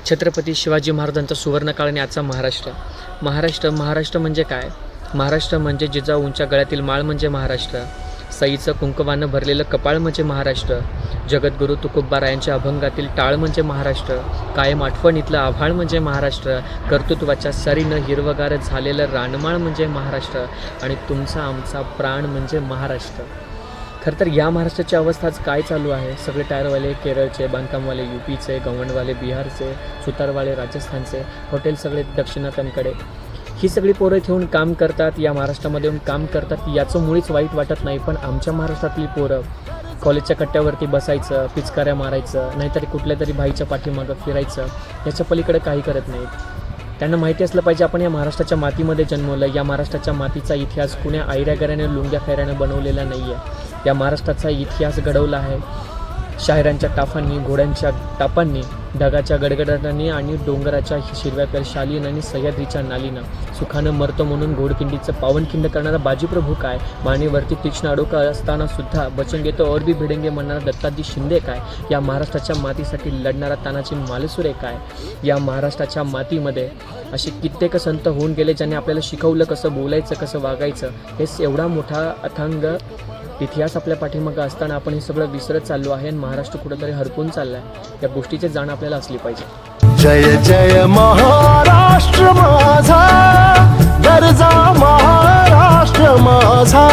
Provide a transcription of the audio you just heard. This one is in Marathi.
छत्रपती शिवाजी महाराजांचा सुवर्णकाळ आणि आजचा महाराष्ट्र. महाराष्ट्र म्हणजे काय? महाराष्ट्र म्हणजे जिजाऊंच्या गळ्यातील माळ म्हणजे महाराष्ट्र. सईचं कुंकवानं भरलेलं कपाळ म्हणजे महाराष्ट्र. जगद्गुरू तुकोबारायांच्या अभंगातील टाळ म्हणजे महाराष्ट्र. कायम आठवणीतलं आभाळ म्हणजे महाराष्ट्र. कर्तृत्वाच्या सरीनं हिरवगार झालेलं रानमाळ म्हणजे महाराष्ट्र. आणि तुमचा आमचा प्राण म्हणजे महाराष्ट्र. खरं तर या महाराष्ट्राची अवस्था आज काय चालू आहे? सगळे टायरवाले केरळचे, बांधकामवाले यूपीचे, गव्हाणवाले बिहारचे, सुतारवाले राजस्थानचे, हॉटेल सगळे दक्षिणात्यांकडे, ही सगळी पोरं ठेवून काम करतात, या महाराष्ट्रामध्ये येऊन काम करतात. याचं मुळीच वाईट वाटत नाही. पण आमच्या महाराष्ट्रातली पोरं कॉलेजच्या कट्ट्यावरती बसायचं, पिचकाऱ्या मारायचं, नाहीतरी कुठल्या तरी भाईच्या पाठीमागं फिरायचं, याच्या पलीकडे काही करत नाहीत. त्यांना माहिती असलं पाहिजे आपण या महाराष्ट्राच्या मातीमध्ये जन्मलं. या महाराष्ट्राच्या मातीचा इतिहास कुण्या आयऱ्यागऱ्याने लुंग्या खैऱ्याने बनवलेला नाही आहे. या महाराष्ट्राचा इतिहास घडवला आहे शाहिरांच्या टाफांनी, घोड्यांच्या टापांनी, ढगाच्या गडगडाटांनी आणि डोंगराच्या हिरव्या शालीन आणि सह्याद्रीच्या नालीनं. सुखानं मरतो म्हणून घोडखिंडीचं पावनखिंड करणारा बाजीप्रभू काय? मानेवरती तीक्ष्ण अडोका असताना सुद्धा बचेंगे तो और भी भिडेंगे म्हणणारा दत्ताजी शिंदे काय? या महाराष्ट्राच्या मातीसाठी लढणारा तानाजी मालुसरे काय? या महाराष्ट्राच्या मातीमध्ये असे कित्येक संत होऊन गेले ज्यांनी आपल्याला शिकवलं कसं बोलायचं, कसं वागायचं. हे एवढा मोठा अथांग इतिहास आपल्या पाठीमागं असताना आपण हे सगळं विसरत चाललो आहे आणि महाराष्ट्र कुठंतरी हरपून चालला आहे. या गोष्टीची जाण आपल्याला असली पाहिजे. जय जय महाराष्ट्र माझा, गरजा महाराष्ट्र माझा.